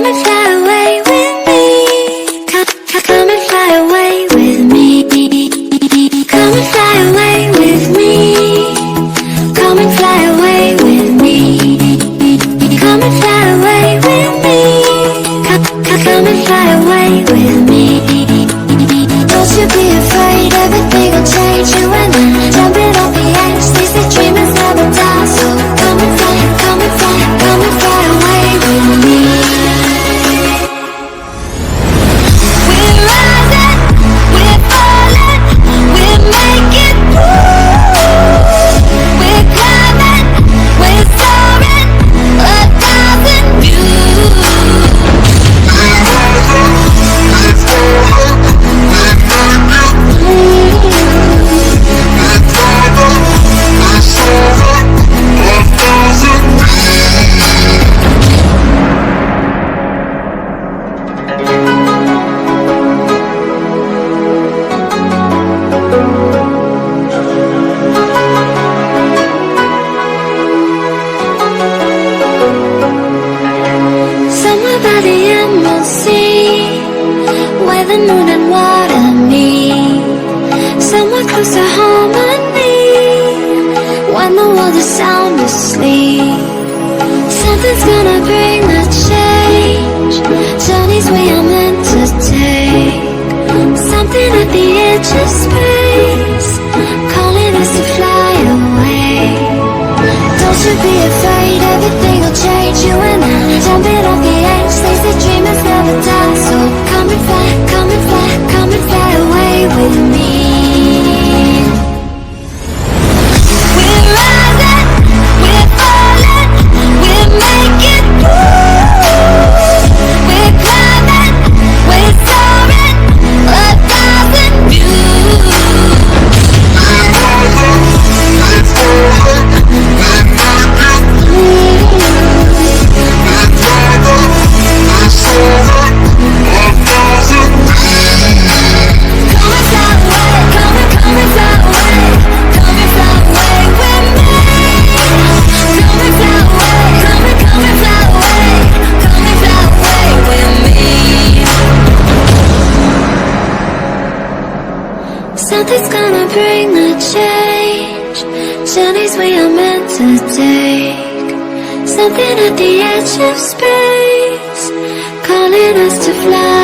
and fly away with me. Come and fly away with me. Come and fly away with me. Come and fly away with me. Come and fly away with me. Come and fly away with me. Don't you be afraid, everything will change. You and I, jumping off the edge. They say dreamers never die. So come and fly, come and fly, come and fly away with me. We're rising, we're falling, we're making moves. We're climbing, we're soaring, 1,000 views. Somewhere by the emerald sea, where the moon and water meet. Somewhere close to harmony, when the world is sound asleep. Something's gonna bring the change, journeys we are meant to take. Something at the edge of space, calling us to fly away. Don't you be afraid, everything will change. You and I, jumping off the edge. They say dreamers never die. So come and fly, come and fly, come and fly away with me. We're rising, we're falling, we're making moves. We're climbing, we're soaring, 1,000 views. Something's gonna bring the change, journeys we are meant to take. Something at the edge of space, calling us to fly